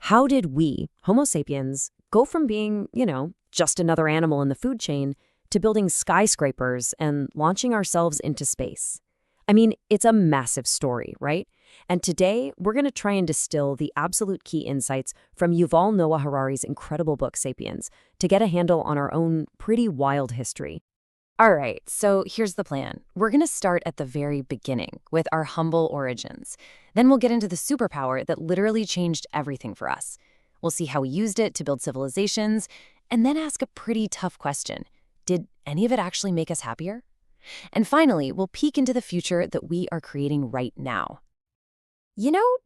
How did we, Homo sapiens, go from being, just another animal in the food chain to building skyscrapers and launching ourselves into space? I mean, it's a massive story, right? And today, we're going to try and distill the absolute key insights from Yuval Noah Harari's incredible book, Sapiens, to get a handle on our own pretty wild history. All right, so here's the plan. We're going to start at the very beginning with our humble origins. Then we'll get into the superpower that literally changed everything for us. We'll see how we used it to build civilizations, and then ask a pretty tough question. Did any of it actually make us happier? And finally, we'll peek into the future that we are creating right now.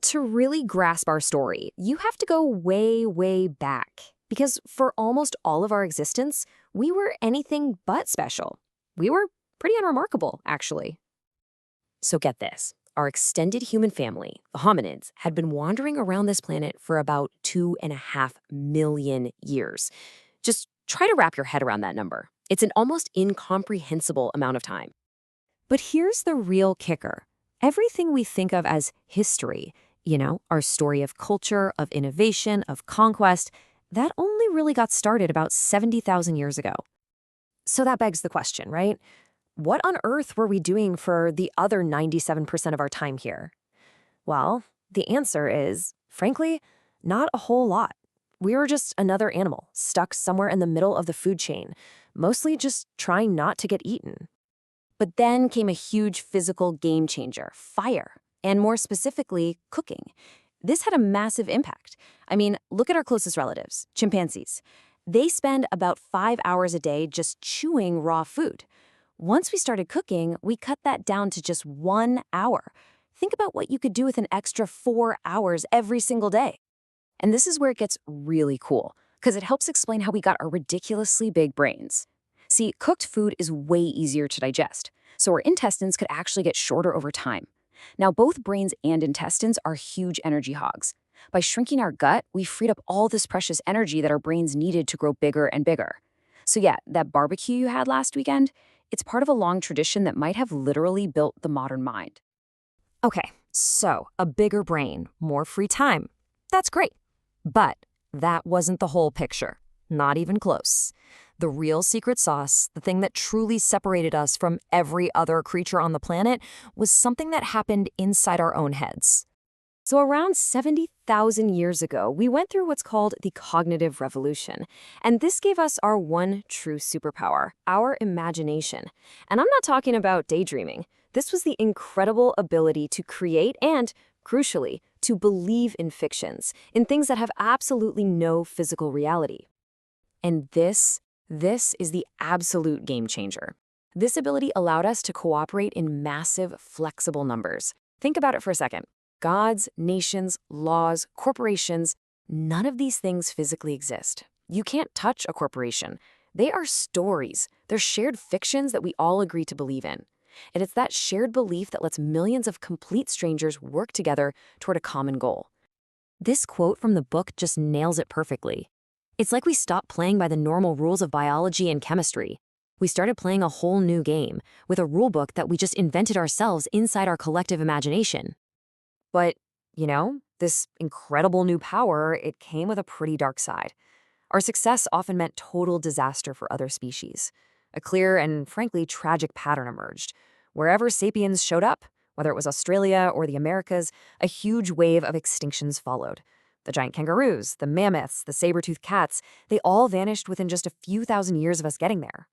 To really grasp our story, you have to go way, way back. Because for almost all of our existence, we were anything but special. We were pretty unremarkable, actually. So get this. Our extended human family, the hominids, had been wandering around this planet for about 2.5 million years. Just try to wrap your head around that number. It's an almost incomprehensible amount of time. But here's the real kicker. Everything we think of as history, our story of culture, of innovation, of conquest, that only really got started about 70,000 years ago. So that begs the question, right? What on earth were we doing for the other 97% of our time here? Well, the answer is, frankly, not a whole lot. We were just another animal stuck somewhere in the middle of the food chain, mostly just trying not to get eaten. But then came a huge physical game changer, fire, and more specifically, cooking. This had a massive impact. I mean, look at our closest relatives, chimpanzees. They spend about 5 hours a day just chewing raw food. Once we started cooking, we cut that down to just 1 hour. Think about what you could do with an extra 4 hours every single day. And this is where it gets really cool, because it helps explain how we got our ridiculously big brains. See, cooked food is way easier to digest, so our intestines could actually get shorter over time. Now, both brains and intestines are huge energy hogs. By shrinking our gut, we freed up all this precious energy that our brains needed to grow bigger and bigger. So yeah, that barbecue you had last weekend, it's part of a long tradition that might have literally built the modern mind. Okay, so a bigger brain, more free time. That's great. But that wasn't the whole picture. Not even close. The real secret sauce, the thing that truly separated us from every other creature on the planet, was something that happened inside our own heads. So around 70,000 years ago, we went through what's called the cognitive revolution. And this gave us our one true superpower, our imagination. And I'm not talking about daydreaming. This was the incredible ability to create and, crucially, to believe in fictions, in things that have absolutely no physical reality. And this is the absolute game changer. This ability allowed us to cooperate in massive, flexible numbers. Think about it for a second. Gods, nations, laws, corporations, none of these things physically exist. You can't touch a corporation. They are stories. They're shared fictions that we all agree to believe in. And it's that shared belief that lets millions of complete strangers work together toward a common goal. This quote from the book just nails it perfectly. It's like we stopped playing by the normal rules of biology and chemistry. We started playing a whole new game with a rulebook that we just invented ourselves inside our collective imagination. But, this incredible new power, it came with a pretty dark side. Our success often meant total disaster for other species. A clear and, frankly, tragic pattern emerged. Wherever sapiens showed up, whether it was Australia or the Americas, a huge wave of extinctions followed. The giant kangaroos, the mammoths, the saber-toothed cats, they all vanished within just a few thousand years of us getting there.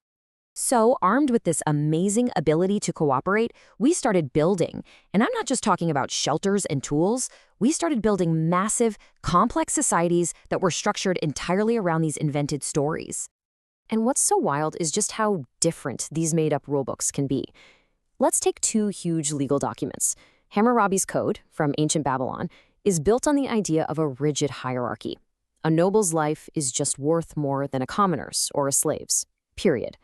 So, armed with this amazing ability to cooperate, we started building. And I'm not just talking about shelters and tools. We started building massive, complex societies that were structured entirely around these invented stories. And what's so wild is just how different these made-up rulebooks can be. Let's take two huge legal documents. Hammurabi's Code, from ancient Babylon, is built on the idea of a rigid hierarchy. A noble's life is just worth more than a commoner's or a slave's, period.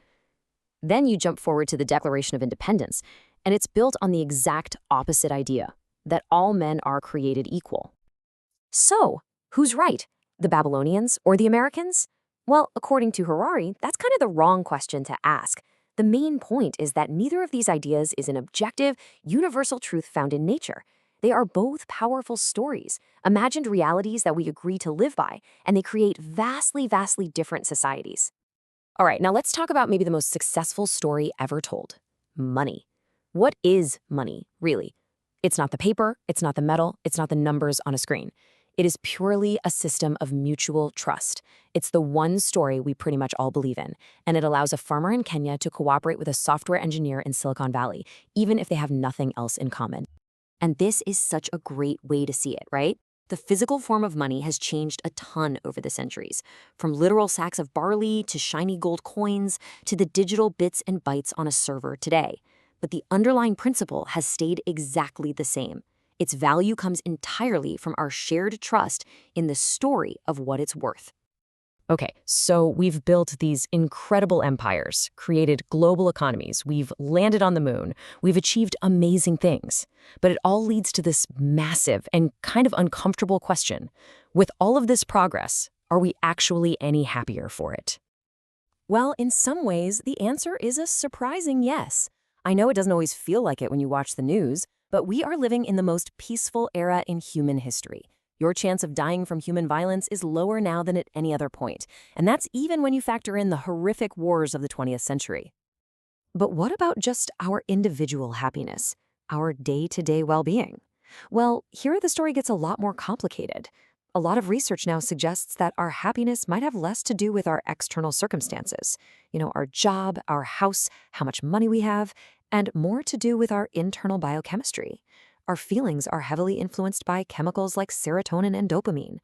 Then you jump forward to the Declaration of Independence, and it's built on the exact opposite idea, that all men are created equal. So, who's right, the Babylonians or the Americans? Well, according to Harari, that's kind of the wrong question to ask. The main point is that neither of these ideas is an objective, universal truth found in nature. They are both powerful stories, imagined realities that we agree to live by, and they create vastly, vastly different societies. All right, now let's talk about maybe the most successful story ever told: money. What is money, really? It's not the paper, it's not the metal, it's not the numbers on a screen. It is purely a system of mutual trust. It's the one story we pretty much all believe in, and it allows a farmer in Kenya to cooperate with a software engineer in Silicon Valley, even if they have nothing else in common. And this is such a great way to see it, right? The physical form of money has changed a ton over the centuries, from literal sacks of barley to shiny gold coins to the digital bits and bytes on a server today. But the underlying principle has stayed exactly the same. Its value comes entirely from our shared trust in the story of what it's worth. Okay, so we've built these incredible empires, created global economies, we've landed on the moon, we've achieved amazing things. But it all leads to this massive and kind of uncomfortable question. With all of this progress, are we actually any happier for it? Well, in some ways, the answer is a surprising yes. I know it doesn't always feel like it when you watch the news, but we are living in the most peaceful era in human history. Your chance of dying from human violence is lower now than at any other point, and that's even when you factor in the horrific wars of the 20th century. But what about just our individual happiness, our day-to-day well-being? Well, here the story gets a lot more complicated. A lot of research now suggests that our happiness might have less to do with our external circumstances, our job, our house, how much money we have, and more to do with our internal biochemistry. Our feelings are heavily influenced by chemicals like serotonin and dopamine.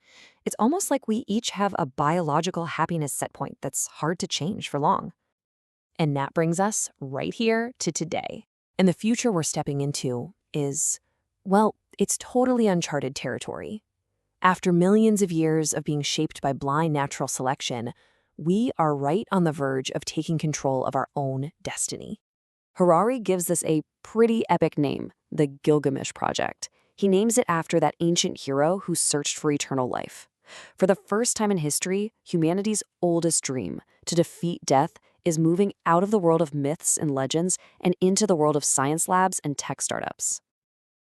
It's almost like we each have a biological happiness set point that's hard to change for long. And that brings us right here to today. And the future we're stepping into is, well, it's totally uncharted territory. After millions of years of being shaped by blind natural selection, we are right on the verge of taking control of our own destiny. Harari gives this a pretty epic name, the Gilgamesh Project. He names it after that ancient hero who searched for eternal life. For the first time in history, humanity's oldest dream, to defeat death, is moving out of the world of myths and legends and into the world of science labs and tech startups.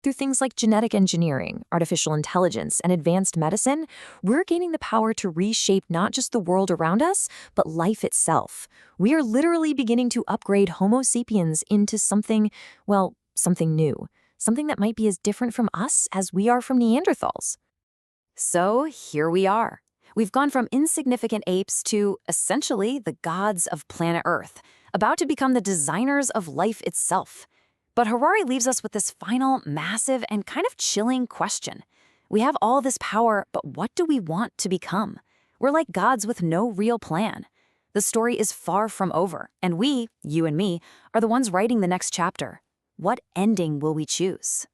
Through things like genetic engineering, artificial intelligence, and advanced medicine, we're gaining the power to reshape not just the world around us, but life itself. We are literally beginning to upgrade Homo sapiens into something, well, something new. Something that might be as different from us as we are from Neanderthals. So here we are. We've gone from insignificant apes to, essentially, the gods of planet Earth, about to become the designers of life itself. But Harari leaves us with this final, massive, and kind of chilling question. We have all this power, but what do we want to become? We're like gods with no real plan. The story is far from over, and we, you and me, are the ones writing the next chapter. What ending will we choose?